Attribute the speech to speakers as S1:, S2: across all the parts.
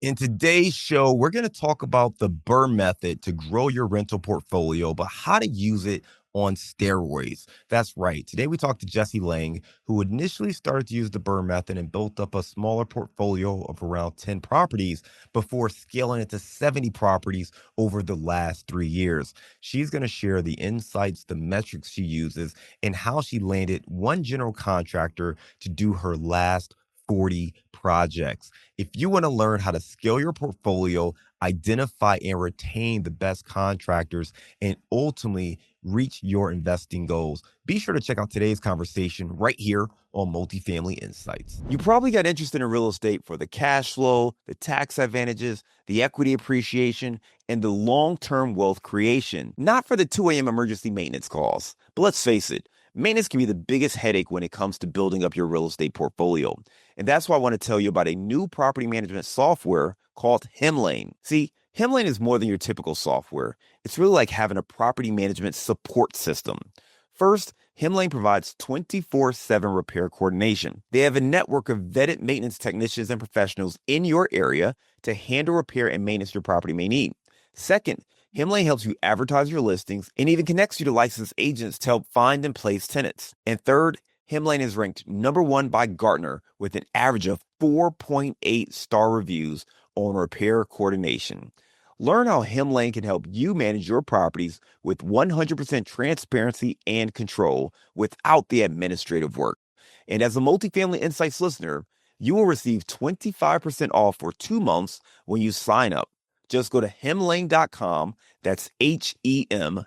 S1: In today's show, we're going to talk about the BRRRR method to grow your rental portfolio, but how to use it on steroids. That's right. Today we talked to Jessie Lang, who initially started to use the BRRRR method and built up a smaller portfolio of around 10 properties before scaling it to 70 properties over the last 3 years. She's going to share the insights, the metrics she uses, and how she landed one general contractor to do her last 40 projects. If you want to learn how to scale your portfolio, identify and retain the best contractors, and ultimately reach your investing goals, be sure to check out today's conversation right here on Multifamily Insights. You probably got interested in real estate for the cash flow, the tax advantages, the equity appreciation, and the long-term wealth creation, not for the 2 a.m. emergency maintenance calls. But let's face it, maintenance can be the biggest headache when it comes to building up your real estate portfolio. And that's why I want to tell you about a new property management software called Hemlane. See, Hemlane is more than your typical software. It's really like having a property management support system. First, Hemlane provides 24/7 repair coordination. They have a network of vetted maintenance technicians and professionals in your area to handle repair and maintenance your property may need. Second, Hemlane helps you advertise your listings and even connects you to licensed agents to help find and place tenants. And third, Hemlane is ranked #1 by Gartner with an average of 4.8 star reviews on repair coordination. Learn how Hemlane can help you manage your properties with 100% transparency and control without the administrative work. And as a Multifamily Insights listener, you will receive 25% off for 2 months when you sign up. Just go to hemlane.com, that's HEMLANE.com,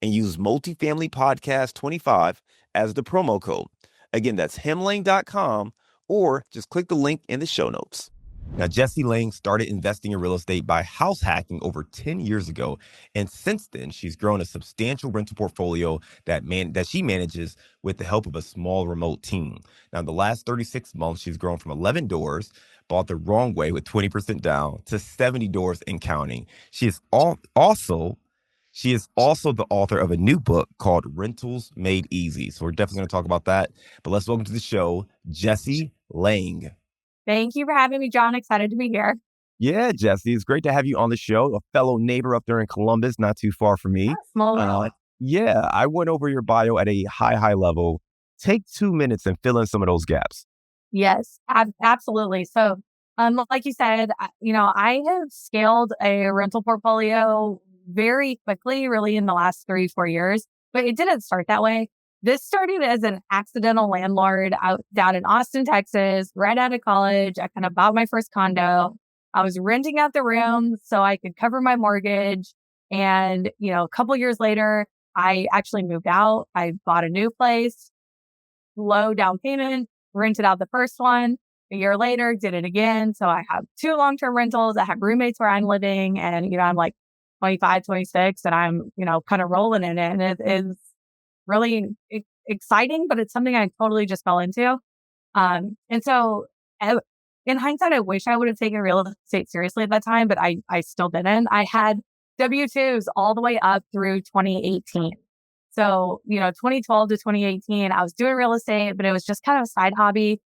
S1: and use Multifamily Podcast 25 as the promo code. Again, that's hemlane.com, or just click the link in the show notes. Now, Jessie Lang started investing in real estate by house hacking over 10 years ago. And since then, she's grown a substantial rental portfolio that she manages with the help of a small remote team. Now, in the last 36 months, she's grown from 11 doors, bought the wrong way with 20% down, to 70 doors and counting. She is also the author of a new book called Rentals Made Easy. So we're definitely going to talk about that. But let's welcome to the show, Jessie Lang.
S2: Thank you for having me, John. Excited to be here.
S1: Yeah, Jessie, it's great to have you on the show. A fellow neighbor up there in Columbus, not too far from me.
S2: Small world.
S1: Yeah, I went over your bio at a high level. Take 2 minutes and fill in some of those gaps.
S2: Yes, absolutely. So, like you said, I have scaled a rental portfolio very quickly, really in the last 3-4 years, but it didn't start that way. This started as an accidental landlord out down in Austin, Texas, right out of college. I kind of bought my first condo. I was renting out the rooms so I could cover my mortgage. And, a couple years later, I actually moved out. I bought a new place, low down payment, rented out the first one. A year later, did it again. So I have 2 long-term rentals. I have roommates where I'm living, and, I'm like 25, 26, and I'm, kind of rolling in it. And it is really exciting, but it's something I totally just fell into. And so in hindsight, I wish I would have taken real estate seriously at that time, but I still didn't. I had W-2s all the way up through 2018. So, 2012 to 2018, I was doing real estate, but it was just kind of a side hobby.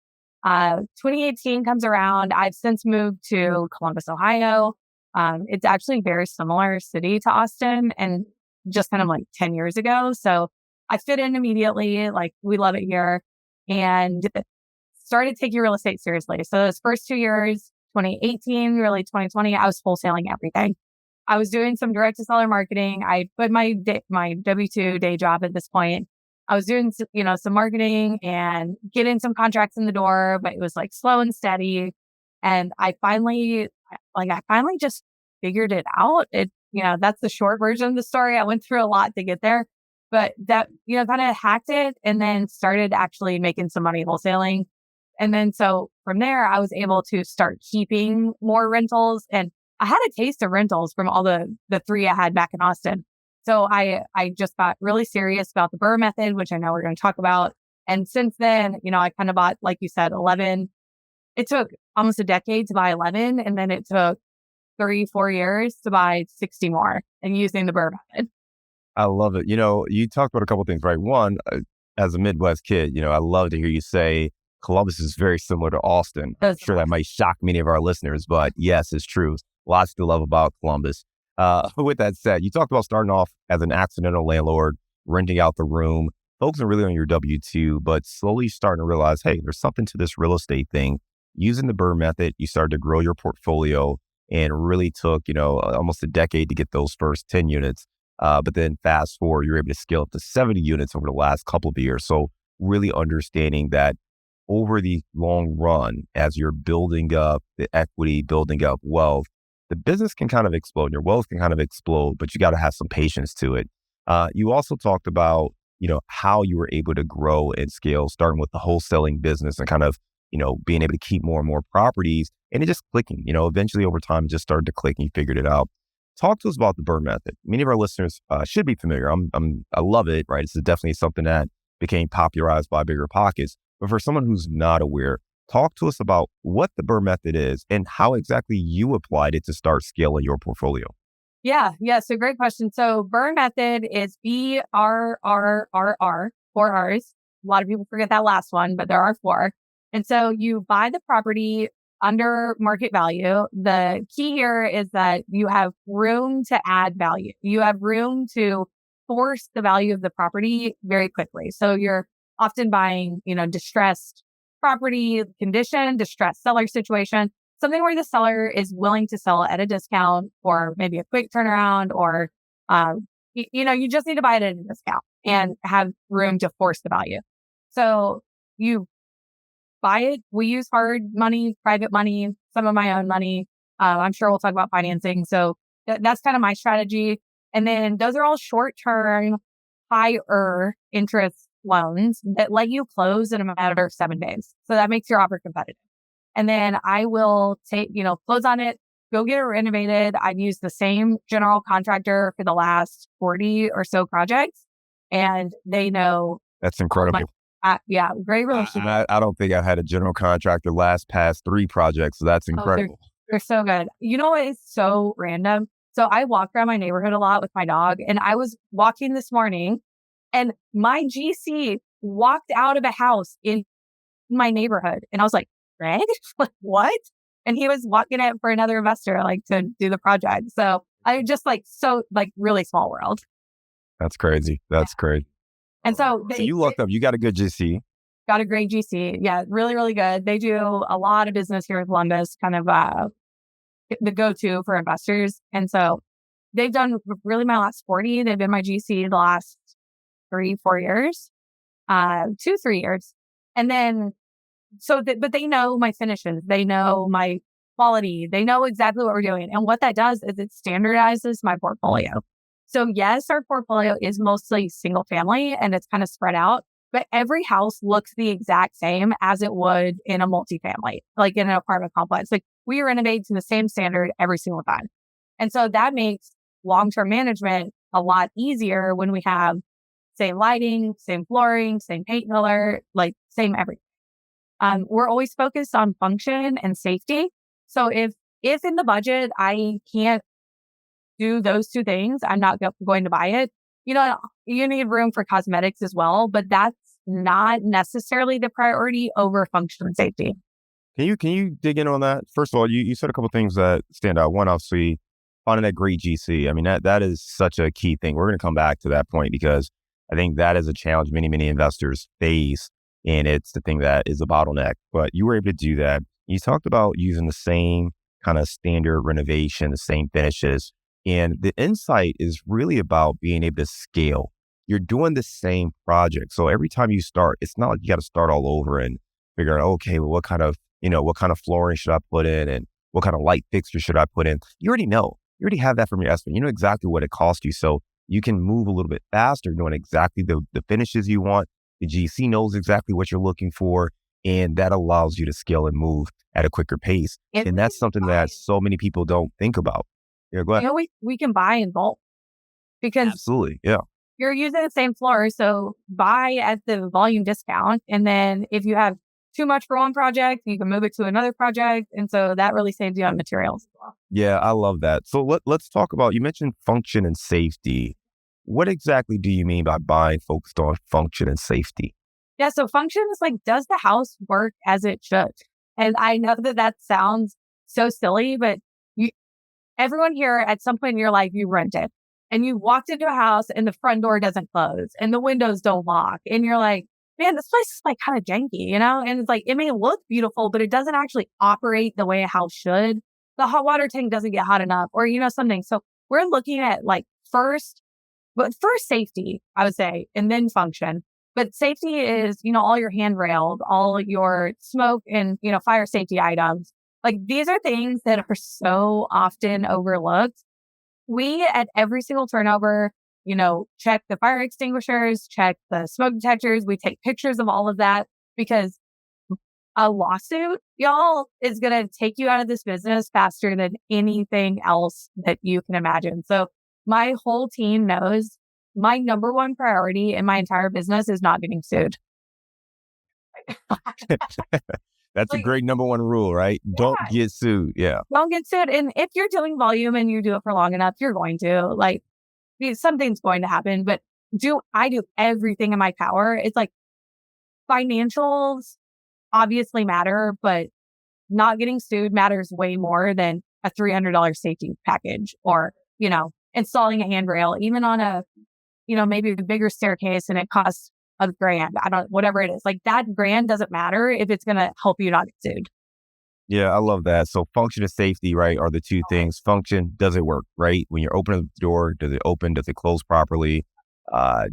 S2: 2018 comes around. I've since moved to Columbus, Ohio. It's actually a very similar city to Austin, and just kind of like 10 years ago. So I fit in immediately. Like, we love it here, and started taking real estate seriously. So those first 2 years, 2018, really 2020, I was wholesaling everything. I was doing some direct to seller marketing. I put my W-2 day job at this point. I was doing, some marketing and getting some contracts in the door, but it was like slow and steady. And I finally just figured it out. That's the short version of the story. I went through a lot to get there, but that, kind of hacked it and then started actually making some money wholesaling. And then so from there, I was able to start keeping more rentals, and I had a taste of rentals from all the 3 I had back in Austin. So I just got really serious about the BRRRR method, which I know we're going to talk about. And since then, I kind of bought, like you said, 11. It took almost a decade to buy 11. And then it took 3-4 years to buy 60 more, and using the BRRRR method.
S1: I love it. You talked about a couple of things, right? One, as a Midwest kid, I love to hear you say Columbus is very similar to Austin. I'm
S2: So
S1: sure
S2: similar.
S1: that might shock many of our listeners, but yes, it's true. Lots to love about Columbus. With that said, you talked about starting off as an accidental landlord, renting out the room, focusing really on your W-2, but slowly starting to realize, hey, there's something to this real estate thing. Using the BRRRR method, you started to grow your portfolio and really took, almost a decade to get those first 10 units. But then fast forward, you're able to scale up to 70 units over the last couple of years. So really understanding that over the long run, as you're building up the equity, building up wealth, the business can kind of explode. Your wealth can kind of explode, but you got to have some patience to it. You also talked about, how you were able to grow and scale, starting with the wholesaling business and kind of, being able to keep more and more properties and it just clicking, eventually over time, it just started to click and you figured it out. Talk to us about the BRRRR method. Many of our listeners should be familiar. I love it, right? It's definitely something that became popularized by Bigger Pockets. But for someone who's not aware, talk to us about what the BRRRR method is and how exactly you applied it to start scaling your portfolio.
S2: Yeah. So great question. So BRRRR method is BRRRR, four R's. A lot of people forget that last one, but there are four. And so you buy the property under market value. The key here is that you have room to add value. You have room to force the value of the property very quickly. So you're often buying, distressed property condition, distressed seller situation, something where the seller is willing to sell at a discount or maybe a quick turnaround or, you just need to buy it at a discount and have room to force the value. So you buy it. We use hard money, private money, some of my own money. I'm sure we'll talk about financing. So that's kind of my strategy. And then those are all short-term, higher interest loans that let you close in a matter of 7 days. So that makes your offer competitive. And then I will take, close on it, go get it renovated. I've used the same general contractor for the last 40 or so projects. And they know.
S1: That's incredible.
S2: Yeah, great relationship.
S1: I don't think I've had a general contractor last past 3 projects. So that's incredible.
S2: They're so good. You know what is so random? So I walk around my neighborhood a lot with my dog, and I was walking this morning and my GC walked out of a house in my neighborhood. And I was like, Greg, like, what? And he was walking it for another investor, like to do the project. So I just really small world.
S1: That's crazy. That's crazy.
S2: And so
S1: you looked up, you got a good GC.
S2: Got a great GC. Yeah, really, really good. They do a lot of business here in Columbus, kind of the go-to for investors. And so they've done really my last 40. They've been my GC the last 3-4 years, 2-3 years. And then, but they know my finishes. They know my quality. They know exactly what we're doing. And what that does is it standardizes my portfolio. So yes, our portfolio is mostly single family and it's kind of spread out, but every house looks the exact same as it would in a multifamily, like in an apartment complex. Like we renovate to the same standard every single time. And so that makes long-term management a lot easier when we have same lighting, same flooring, same paint color, like same everything. We're always focused on function and safety. So if in the budget, I can't do those two things, I'm not going to buy it. You need room for cosmetics as well, but that's not necessarily the priority over function and safety.
S1: Can you dig in on that? First of all, you said a couple of things that stand out. One, obviously, finding that great GC. I mean, that is such a key thing. We're going to come back to that point because I think that is a challenge many investors face, and it's the thing that is a bottleneck. But you were able to do that. You talked about using the same kind of standard renovation, the same finishes. And the insight is really about being able to scale. You're doing the same project. So every time you start, it's not like you got to start all over and figure out, okay, well, what kind of flooring should I put in and what kind of light fixture should I put in? You already know. You already have that from your estimate. You know exactly what it cost you. So you can move a little bit faster, knowing exactly the finishes you want. The GC knows exactly what you're looking for. And that allows you to scale and move at a quicker pace. And that's something that so many people don't think about. Yeah, go ahead.
S2: We can buy in bulk because
S1: absolutely, yeah,
S2: you're using the same floor. So buy at the volume discount. And then if you have too much for one project, you can move it to another project. And so that really saves you on materials as well.
S1: Yeah, I love that. So let's talk about, you mentioned function and safety. What exactly do you mean by buying focused on function and safety?
S2: Yeah. So function is like, does the house work as it should? And I know that that sounds so silly, but you, everyone here at some point in your life, you rented and you walked into a house and the front door doesn't close and the windows don't lock. And you're like, man, this place is like kind of janky, And it's like, it may look beautiful, but it doesn't actually operate the way a house should. The hot water tank doesn't get hot enough or, something. So we're looking at like but first safety, I would say, and then function. But safety is, all your handrails, all your smoke and, fire safety items. Like these are things that are so often overlooked. We at every single turnover, check the fire extinguishers, check the smoke detectors. We take pictures of all of that because a lawsuit, y'all, is going to take you out of this business faster than anything else that you can imagine. So my whole team knows my number one priority in my entire business is not getting sued.
S1: That's a
S2: Like,
S1: great number one rule, right? Don't
S2: yeah,
S1: get sued. Yeah.
S2: don't get sued. And if you're doing volume and you do it for long enough, you're going to something's going to happen. But I do everything in my power? It's like financials obviously matter, but not getting sued matters way more than a $300 safety package or, installing a handrail, even on a, maybe a bigger staircase and it costs $1,000. Whatever it is. Like that grand doesn't matter if it's going to help you not get sued.
S1: Yeah, I love that. So function and safety, right, are the two things. Function, does it work, right? When you're opening the door, does it open? Does it close properly?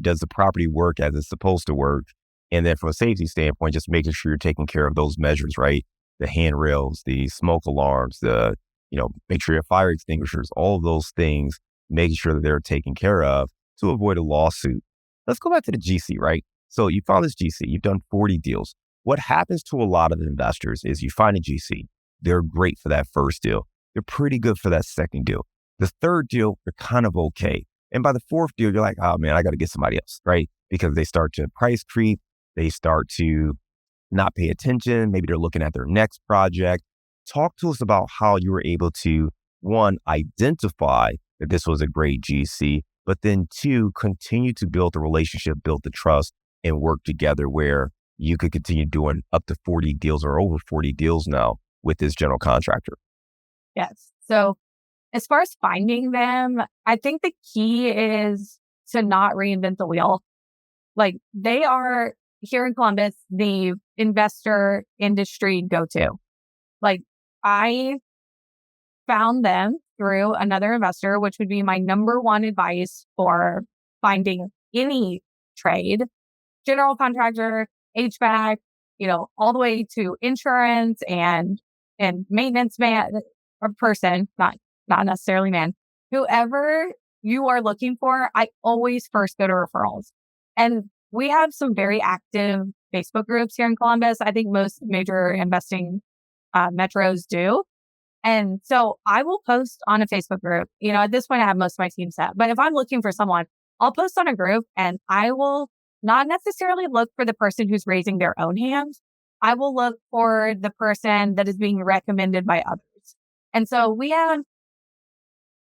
S1: Does the property work as it's supposed to work? And then from a safety standpoint, just making sure you're taking care of those measures, right? The handrails, the smoke alarms, make sure you have fire extinguishers, all of those things, making sure that they're taken care of to avoid a lawsuit. Let's go back to the GC, right? So you found this GC, you've done 40 deals. What happens to a lot of investors is you find a GC, they're great for that first deal. They're pretty good for that second deal. The third deal, they're kind of okay. And by the fourth deal, you're like, oh man, I got to get somebody else, right? Because they start to price creep. They start to not pay attention. Maybe they're looking at their next project. Talk to us about how you were able to, one, identify that this was a great GC, but then two, continue to build the relationship, build the trust, and work together where you could continue doing up to 40 deals or over 40 deals now with this general contractor.
S2: Yes. So as far as finding them, I think the key is to not reinvent the wheel. Like they are here in Columbus, the investor industry go-to. Like I found them through another investor, which would be my number one advice for finding any trade, general contractor, HVAC, all the way to insurance and maintenance man or person, not necessarily man, whoever you are looking for, I always first go to referrals. And we have some very active Facebook groups here in Columbus. I think most major investing metros do. And so I will post on a Facebook group. At this point, I have most of my team set. But if I'm looking for someone, I'll post on a group and I will not necessarily look for the person who's raising their own hand. I will look for the person that is being recommended by others. And so we have,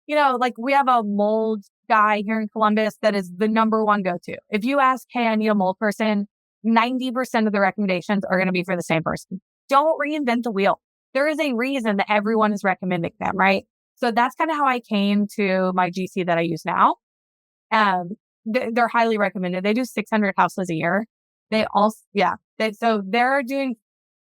S2: we have a mold guy here in Columbus that is the number one go-to. If you ask, hey, I need a mold person, 90% of the recommendations are going to be for the same person. Don't reinvent the wheel. There is a reason that everyone is recommending them, right? So that's kind of how I came to my GC that I use now. They're highly recommended. They do 600 houses a year. They also, so they're doing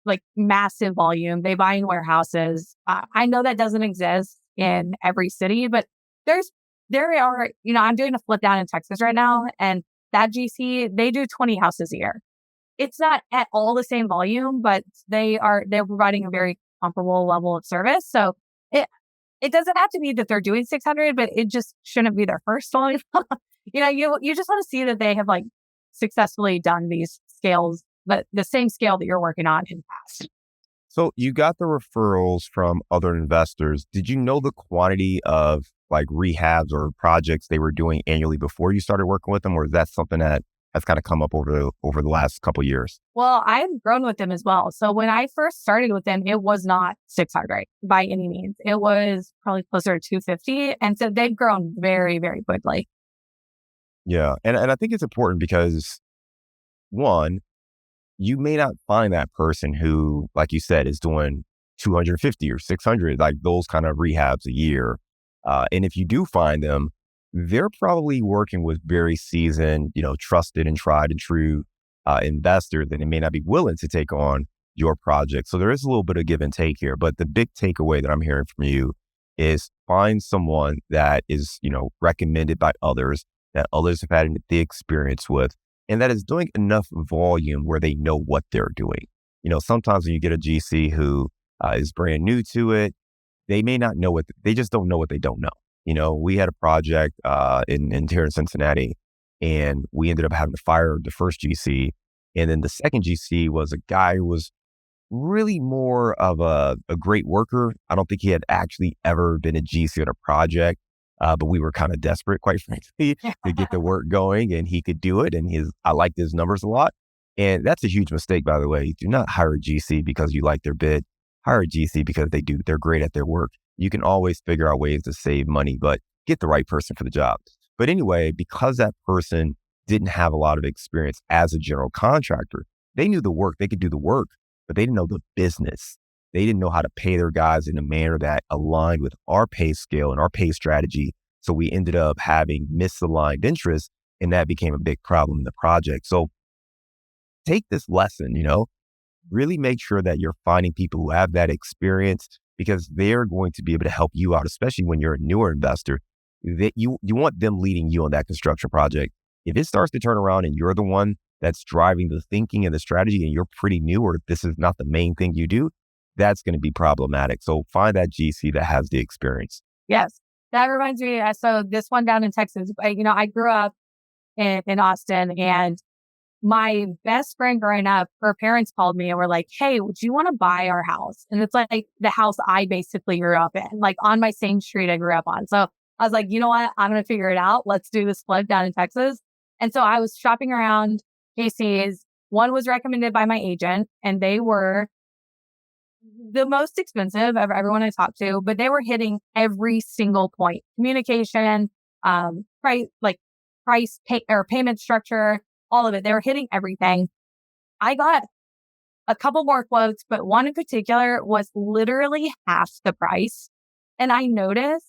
S2: like massive volume. They buy in warehouses. I know that doesn't exist in every city, but there are, I'm doing a flip down in Texas right now, and that GC, they do 20 houses a year. It's not at all the same volume, but they're providing a very comparable level of service. So it doesn't have to be that they're doing 600, but it just shouldn't be their first volume. You just want to see that they have like successfully done these scales, but the same scale that you're working on in the past.
S1: So you got the referrals from other investors. Did you know the quantity of like rehabs or projects they were doing annually before you started working with them? Or is that something that has kind of come up over the last couple of years?
S2: Well, I've grown with them as well. So when I first started with them, it was not 600 by any means. It was probably closer to 250. And so they've grown very, very quickly.
S1: Yeah. And I think it's important because one, you may not find that person who, like you said, is doing 250 or 600, like those kind of rehabs a year. And if you do find them, they're probably working with very seasoned, trusted and tried and true investors, and they may not be willing to take on your project. So there is a little bit of give and take here. But the big takeaway that I'm hearing from you is find someone that is, recommended by others, that others have had the experience with, and that is doing enough volume where they know what they're doing. Sometimes when you get a GC who is brand new to it, they may not know they just don't know what they don't know. We had a project in here in Cincinnati, and we ended up having to fire the first GC. And then the second GC was a guy who was really more of a great worker. I don't think he had actually ever been a GC on a project, but we were kind of desperate, quite frankly, to get the work going, and he could do it. And I liked his numbers a lot. And that's a huge mistake, by the way. Do not hire a GC because you like their bid. Hire a GC because they're great at their work. You can always figure out ways to save money, but get the right person for the job. But anyway, because that person didn't have a lot of experience as a general contractor, they knew the work, they could do the work, but they didn't know the business. They didn't know how to pay their guys in a manner that aligned with our pay scale and our pay strategy. So we ended up having misaligned interests, and that became a big problem in the project. So take this lesson, really make sure that you're finding people who have that experience, because they're going to be able to help you out, especially when you're a newer investor. That you want them leading you on that construction project. If it starts to turn around and you're the one that's driving the thinking and the strategy, and you're pretty new, or this is not the main thing you do, that's going to be problematic. So find that GC that has the experience.
S2: Yes. That reminds me. So this one down in Texas, I grew up in Austin, and my best friend growing up, her parents called me and were like, "Hey, would you want to buy our house?" And it's like the house I basically grew up in, like on my same street I grew up on. So I was like, you know what? I'm going to figure it out. Let's do this flip down in Texas. And so I was shopping around KC's. One was recommended by my agent, and they were the most expensive of everyone I talked to, but they were hitting every single point: communication, price, payment structure, all of it. They were hitting everything. I got a couple more quotes, but one in particular was literally half the price. And I noticed,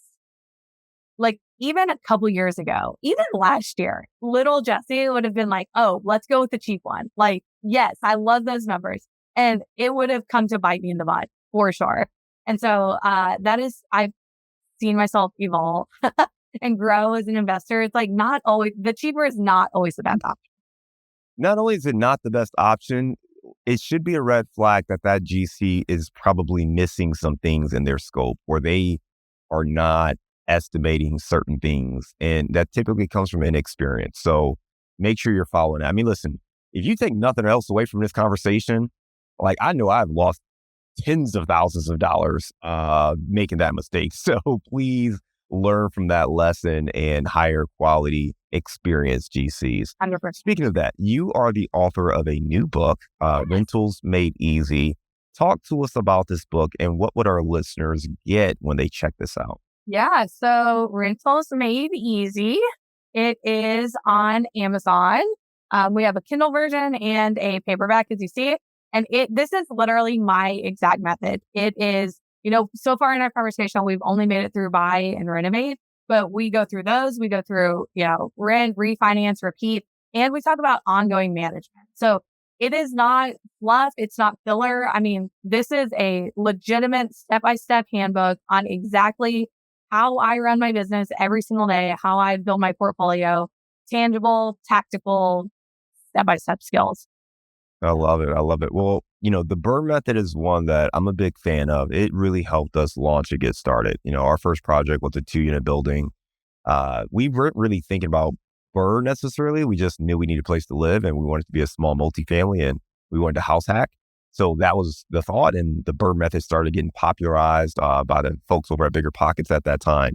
S2: like, even a couple years ago, even last year, little Jessie would have been like, "Oh, let's go with the cheap one." Like, yes, I love those numbers. And it would have come to bite me in the butt for sure. And so I've seen myself evolve and grow as an investor. It's like not always, the cheaper is not always the best option.
S1: Not only is it not the best option, it should be a red flag that GC is probably missing some things in their scope, or they are not estimating certain things. And that typically comes from inexperience. So make sure you're following that. I mean, listen, if you take nothing else away from this conversation, like, I know I've lost tens of thousands of dollars making that mistake. So please learn from that lesson and hire quality, experienced GCs.
S2: 100%.
S1: Speaking of that, you are the author of a new book, Rentals Made Easy. Talk to us about this book, and what would our listeners get when they check this out?
S2: Yeah. So Rentals Made Easy. It is on Amazon. We have a Kindle version and a paperback, as you see it. And this is literally my exact method. It is, so far in our conversation, we've only made it through buy and renovate, but we go through those. We go through, rent, refinance, repeat, and we talk about ongoing management. So it is not fluff. It's not filler. I mean, this is a legitimate step-by-step handbook on exactly how I run my business every single day, how I build my portfolio, tangible, tactical, step-by-step skills.
S1: I love it. I love it. Well, the BRRRR Method is one that I'm a big fan of. It really helped us launch and get started. Our first project was a 2-unit building. We weren't really thinking about BRRRR necessarily. We just knew we needed a place to live, and we wanted to be a small multifamily, and we wanted to house hack. So that was the thought. And the BRRRR Method started getting popularized by the folks over at Bigger Pockets at that time.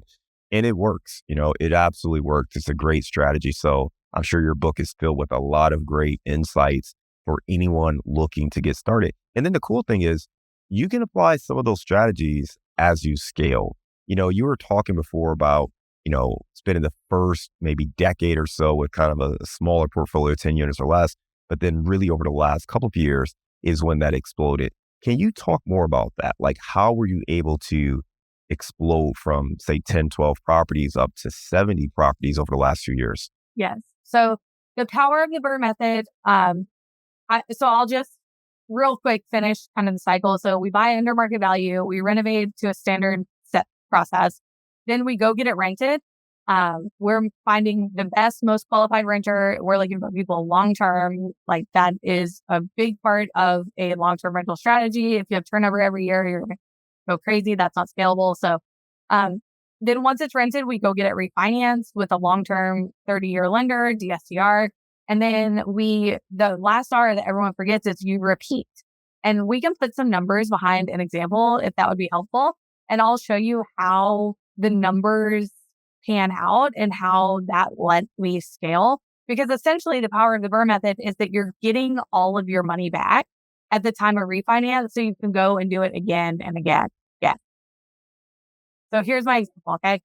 S1: And it works. It absolutely works. It's a great strategy. So I'm sure your book is filled with a lot of great insights for anyone looking to get started. And then the cool thing is you can apply some of those strategies as you scale. You were talking before about, spending the first maybe decade or so with kind of a smaller portfolio, 10 units or less. but then really over the last couple of years is when that exploded. Can you talk more about that? Like, how were you able to explode from, say, 10, 12 properties up to 70 properties over the last few years?
S2: Yes. So the power of the BRRRR method, so I'll just real quick finish kind of the cycle. So we buy under market value, we renovate to a standard set process, then we go get it rented. We're finding the best, most qualified renter. We're looking for people long term. Like that is a big part of a long term rental strategy. If you have turnover every year, you're going to go crazy. That's not scalable. So, then once it's rented, we go get it refinanced with a long term 30-year lender, DSCR. And then the last R that everyone forgets is you repeat. And we can put some numbers behind an example if that would be helpful. And I'll show you how the numbers pan out and how that lets me scale. Because essentially the power of the BRRRR method is that you're getting all of your money back at the time of refinance. So you can go and do it again and again. Yeah. So here's my example. Okay.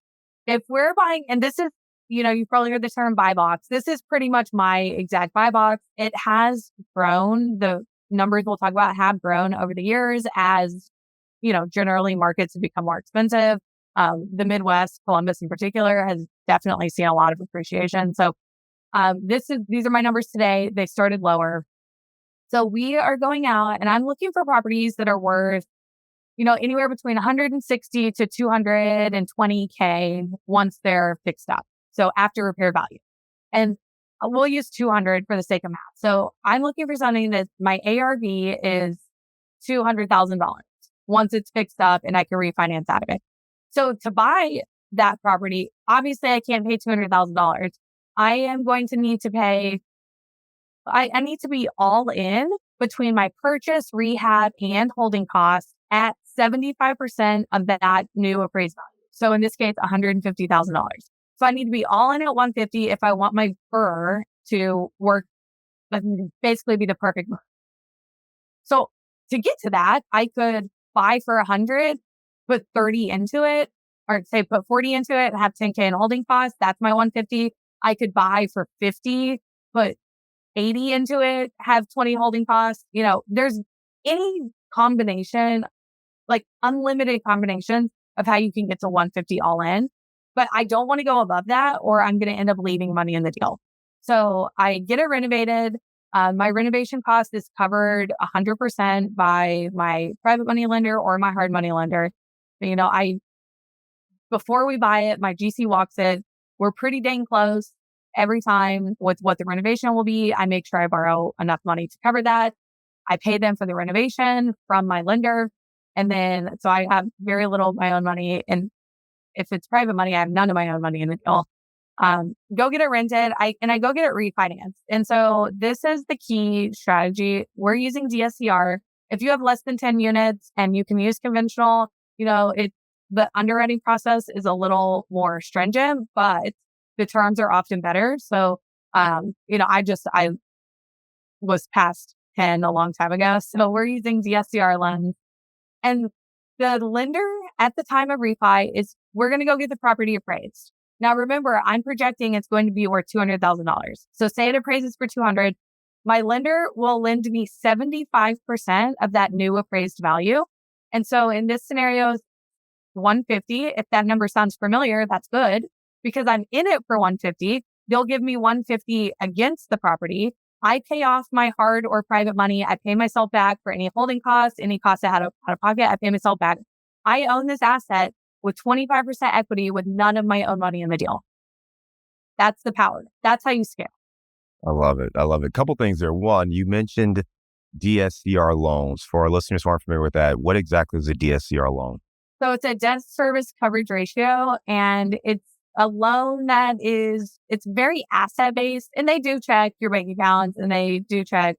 S2: If we're buying, and this is, you've probably heard the term buy box. This is pretty much my exact buy box. It has grown. The numbers we'll talk about have grown over the years as, generally markets have become more expensive. The Midwest, Columbus in particular, has definitely seen a lot of appreciation. So these are my numbers today. They started lower. So we are going out and I'm looking for properties that are worth, anywhere between 160 to 220K once they're fixed up. So after repair value. And we'll use 200 for the sake of math. So I'm looking for something that my ARV is $200,000 once it's fixed up and I can refinance out of it. So to buy that property, obviously I can't pay $200,000. I am going to need to pay, I need to be all in between my purchase, rehab, and holding costs at 75% of that new appraised value. So in this case, $150,000. So I need to be all in at 150 if I want my BRRRR to work, basically be the perfect BRRRR. So to get to that, I could buy for 100, put 30 into it, or say put 40 into it, have 10K in holding costs. That's my 150. I could buy for 50, put 80 into it, have 20 holding costs. There's any combination, like unlimited combinations of how you can get to 150 all in. But I don't want to go above that or I'm going to end up leaving money in the deal. So I get it renovated. My renovation cost is covered 100% by my private money lender or my hard money lender. Before we buy it, my GC walks it. We're pretty dang close every time with what the renovation will be. I make sure I borrow enough money to cover that. I pay them for the renovation from my lender. And then, so I have very little of my own money. And if it's private money, I have none of my own money in the deal. Go get it rented. I go get it refinanced. And so this is the key strategy. We're using DSCR. If you have less than 10 units and you can use conventional, the underwriting process is a little more stringent, but the terms are often better. So, I was past 10 a long time ago. So we're using DSCR loans. And the lender at the time of refi is, we're going to go get the property appraised. Now, remember, I'm projecting it's going to be worth $200,000. So say it appraises for 200. My lender will lend me 75% of that new appraised value. And so in this scenario, 150, if that number sounds familiar, that's good because I'm in it for 150. They'll give me 150 against the property. I pay off my hard or private money. I pay myself back for any holding costs, any costs I had out of pocket. I pay myself back. I own this asset with 25% equity with none of my own money in the deal. That's the power. That's how you scale.
S1: I love it. I love it. A couple things there. One, you mentioned DSCR loans. For our listeners who aren't familiar with that, what exactly is a DSCR loan?
S2: So it's a debt service coverage ratio, and it's a loan that it's very asset based, and they do check your bank accounts and they do check,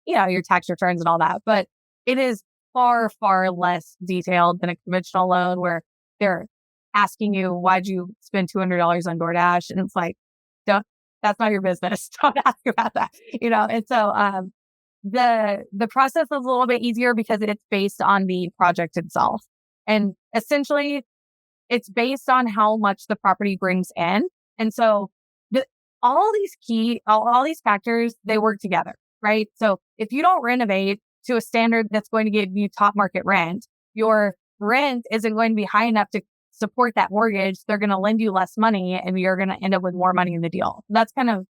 S2: your tax returns and all that. But it is far, far less detailed than a conventional loan where they're asking you, why'd you spend $200 on DoorDash? And it's like, that's not your business. Don't ask about that, And so, the process is a little bit easier because it's based on the project itself. And essentially it's based on how much the property brings in. And so all these factors, they work together, right? So if you don't renovate to a standard that's going to give you top market rent, your rent isn't going to be high enough to support that mortgage. They're going to lend you less money and you're going to end up with more money in the deal. That's kind of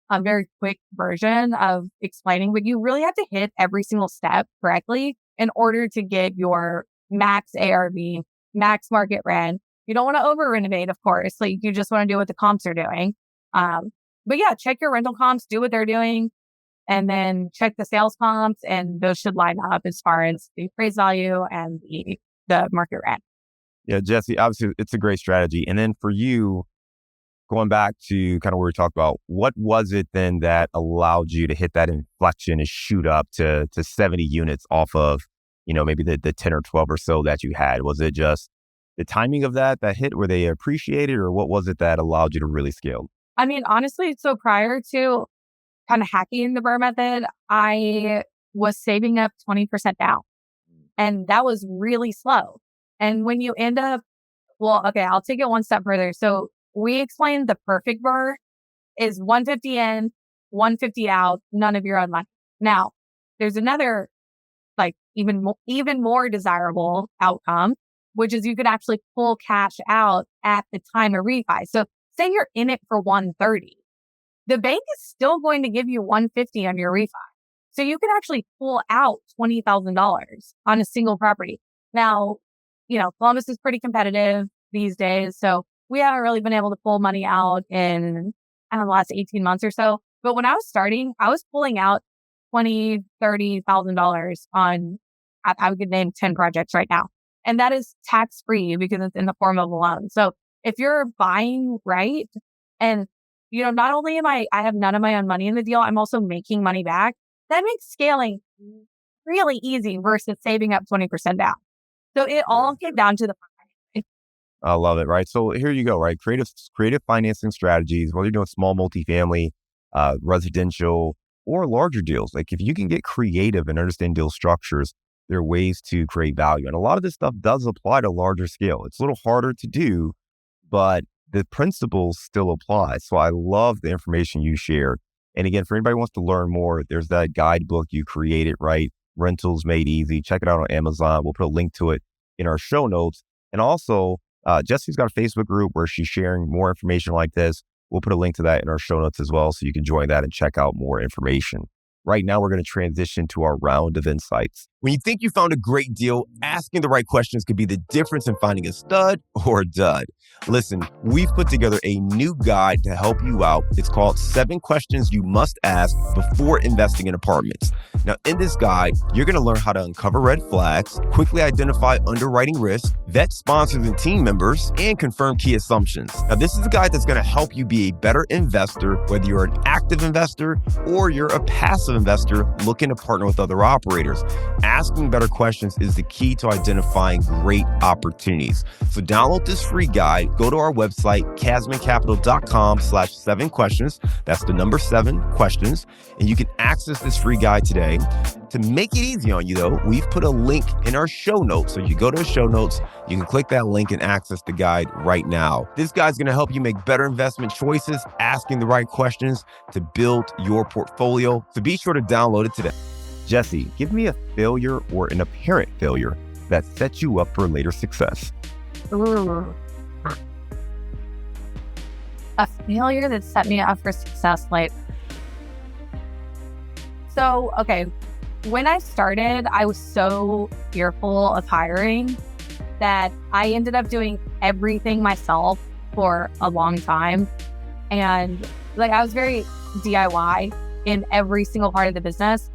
S2: a very quick version of explaining, but you really have to hit every single step correctly in order to get your max ARV, max market rent. You don't want to over renovate, of course. Like you just want to do what the comps are doing. But yeah, check your rental comps, do what they're doing, and then check the sales comps, and those should line up as far as the appraised value and the market rent.
S1: Yeah, Jesse, obviously it's a great strategy. And then for you, going back to kind of where we talked about, what was it then that allowed you to hit that inflection and shoot up to 70 units off of, maybe the 10 or 12 or so that you had? Was it just the timing of that hit? Were they appreciated, or what was it that allowed you to really scale?
S2: I mean, honestly, so prior to kind of hacking the BRRRR method, I was saving up 20% down, and that was really slow. And when you end up, well, okay, I'll take it one step further. So we explained the perfect BRRRR is 150 in, 150 out, none of your own money. Now, there's another like even more desirable outcome, which is you could actually pull cash out at the time of refi. So say you're in it for 130, the bank is still going to give you 150 on your refi. So you can actually pull out $20,000 on a single property. Now, Columbus is pretty competitive these days. So we haven't really been able to pull money out in the last 18 months or so. But when I was starting, I was pulling out $20,000-$30,000 on, I would name 10 projects right now. And that is tax free because it's in the form of a loan. So if you're buying right, and, not only I have none of my own money in the deal, I'm also making money back. That makes scaling really easy versus saving up 20% down. So it all came down to the financing.
S1: I love it. Right. So here you go. Right. Creative financing strategies, whether you're doing small multifamily, residential, or larger deals. Like if you can get creative and understand deal structures, there are ways to create value. And a lot of this stuff does apply to larger scale. It's a little harder to do, but the principles still apply. So I love the information you shared. And again, for anybody who wants to learn more, there's that guidebook you created, right? Rentals Made Easy. Check it out on Amazon. We'll put a link to it in our show notes. And also, Jessie's got a Facebook group where she's sharing more information like this. We'll put a link to that in our show notes as well, so you can join that and check out more information. Right now, we're going to transition to our round of insights. When you think you found a great deal, asking the right questions could be the difference in finding a stud or a dud. Listen, we've put together a new guide to help you out. It's called 7 Questions You Must Ask Before Investing in Apartments. Now, in this guide, you're going to learn how to uncover red flags, quickly identify underwriting risk, vet sponsors and team members, and confirm key assumptions. Now, this is a guide that's going to help you be a better investor, whether you're an active investor or you're a passive investor looking to partner with other operators. Asking better questions is the key to identifying great opportunities. So download this free guide. Go to our website, casmoncapital.com/7questions. That's the number 7 questions. And you can access this free guide today. To make it easy on you, though, we've put a link in our show notes. So you go to the show notes, you can click that link and access the guide right now. This guide's going to help you make better investment choices, asking the right questions to build your portfolio. So be sure to download it today. Jessie, give me a failure or an apparent failure that sets you up for later success.
S2: Ooh. A failure that set me up for success later. So, okay. When I started, I was so fearful of hiring that I ended up doing everything myself for a long time. And I was very DIY in every single part of the business.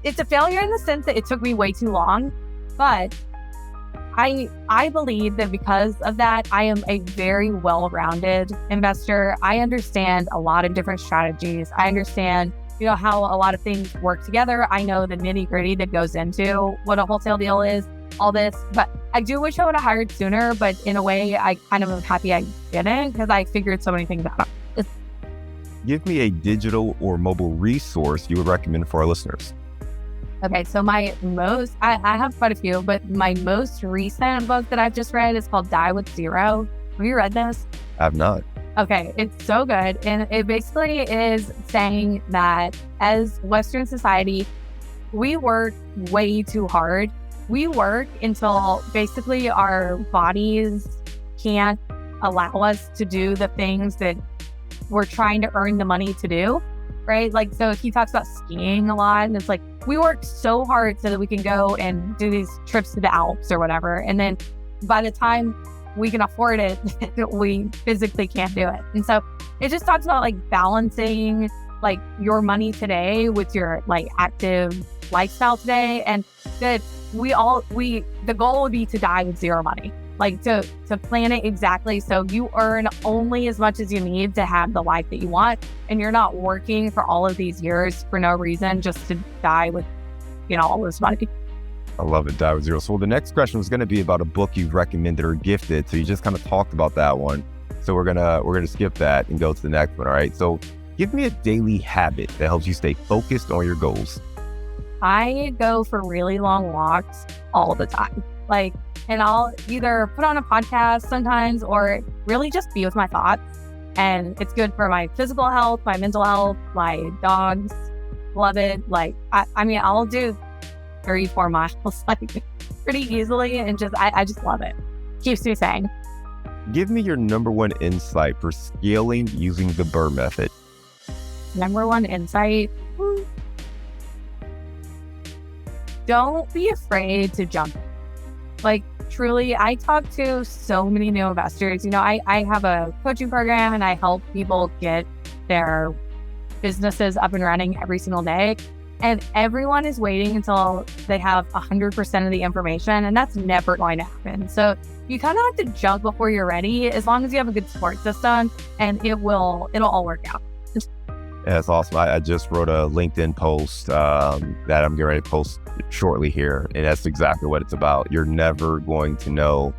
S2: It's a failure in the sense that it took me way too long, but I believe that because of that, I am a very well-rounded investor. I understand a lot of different strategies. I understand how a lot of things work together. I know the nitty-gritty that goes into what a wholesale deal is, all this. But I do wish I would have hired sooner, but in a way, I kind of am happy I didn't because I figured so many things out.
S1: Give me a digital or mobile resource you would recommend for our listeners.
S2: Okay, so I have quite a few, but my most recent book that I've just read is called Die with Zero. Have you read this?
S1: I've not.
S2: Okay, it's so good. And it basically is saying that as Western society, we work way too hard. We work until basically our bodies can't allow us to do the things that we're trying to earn the money to do, right? Like, so he talks about skiing a lot, and it's like, we work so hard so that we can go and do these trips to the Alps or whatever. And then by the time we can afford it, we physically can't do it. And so it just talks about like balancing like your money today with your like active lifestyle today. And that the goal would be to die with zero money, like to plan it exactly so you earn only as much as you need to have the life that you want, and you're not working for all of these years for no reason just to die with all this money.
S1: I love it. Die with zero. So the next question was going to be about a book you've recommended or gifted. So you just kind of talked about that one. So we're gonna skip that and go to the next one. All right. So give me a daily habit that helps you stay focused on your goals.
S2: I go for really long walks all the time. Like, and I'll either put on a podcast sometimes or really just be with my thoughts. And it's good for my physical health, my mental health, my dogs love it. Like, I mean, I'll do 34 miles like pretty easily, and I just love it. Keeps me sane.
S1: Give me your number one insight for scaling using the BRRRR method.
S2: Number one insight. Don't be afraid to jump. Like, truly, I talk to so many new investors. I have a coaching program and I help people get their businesses up and running every single day. And everyone is waiting until they have 100% of the information, and that's never going to happen. So you kind of have to jump before you're ready, as long as you have a good support system, and it'll all work out.
S1: Yeah, that's awesome. I just wrote a LinkedIn post that I'm getting ready to post shortly here, and that's exactly what it's about. You're never going to know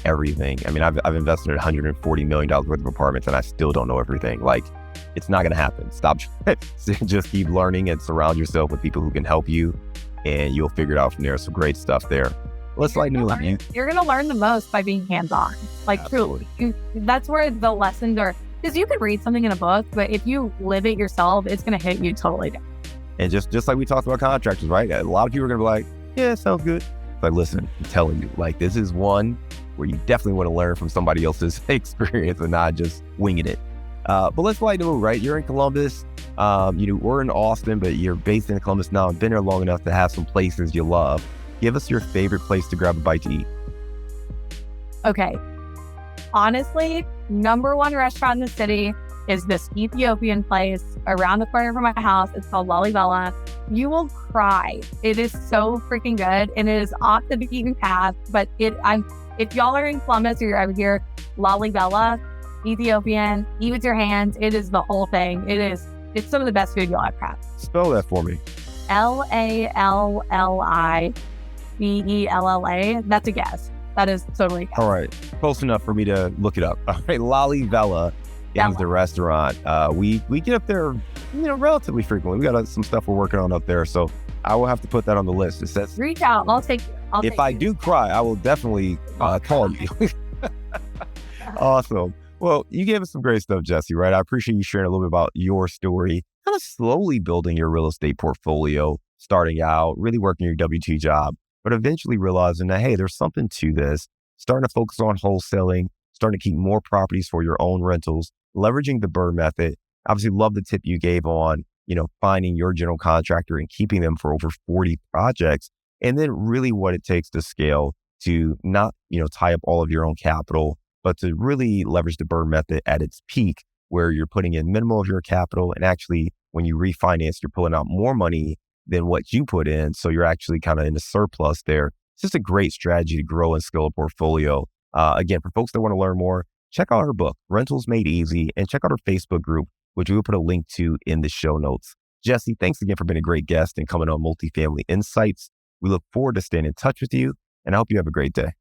S1: everything. I mean, I've invested in $140 million worth of apartments, and I still don't know everything. Like, it's not going to happen. Stop. Just keep learning and surround yourself with people who can help you, and you'll figure it out from there. Some great stuff there. Let's You're going
S2: to learn the most by being hands-on. Like, truly, that's where the lessons are. Because you could read something in a book, but if you live it yourself, it's going to hit you totally different.
S1: And just like we talked about contractors, right? A lot of people are going to be like, yeah, sounds good. But listen, I'm telling you, like, this is one where you definitely want to learn from somebody else's experience and not just winging it. But let's lighten the mood, right? You're in Columbus. We're in Austin, but you're based in Columbus now and been there long enough to have some places you love. Give us your favorite place to grab a bite to eat.
S2: Okay. Honestly, number one restaurant in the city is this Ethiopian place around the corner from my house. It's called Lalibela. You will cry. It is so freaking good, and it is off the beaten path. But if y'all are in Columbus or you're over here, Lalibela, Ethiopian, eat with your hands. It is the whole thing. It's some of the best food you'll ever have.
S1: Spell that for me.
S2: Lalibella. That's a guess. That is totally a guess.
S1: All right. Close enough for me to look it up. All right. Lalibela is the restaurant. We get up there, relatively frequently. We got some stuff we're working on up there. So I will have to put that on the list. It says,
S2: reach out. I'll take you.
S1: If I do cry, I will definitely call you. Awesome. Well, you gave us some great stuff, Jessie, right? I appreciate you sharing a little bit about your story, kind of slowly building your real estate portfolio, starting out, really working your W-2 job, but eventually realizing that, hey, there's something to this, starting to focus on wholesaling, starting to keep more properties for your own rentals, leveraging the BRRRR method. Obviously, love the tip you gave on, finding your general contractor and keeping them for over 40 projects. And then really what it takes to scale to not, tie up all of your own capital, but to really leverage the BRRRR method at its peak, where you're putting in minimal of your capital. And actually, when you refinance, you're pulling out more money than what you put in. So you're actually kind of in a surplus there. It's just a great strategy to grow and scale a portfolio. Again, for folks that want to learn more, check out our book, Rentals Made Easy, and check out our Facebook group, which we will put a link to in the show notes. Jessie, thanks again for being a great guest and coming on Multifamily Insights. We look forward to staying in touch with you, and I hope you have a great day.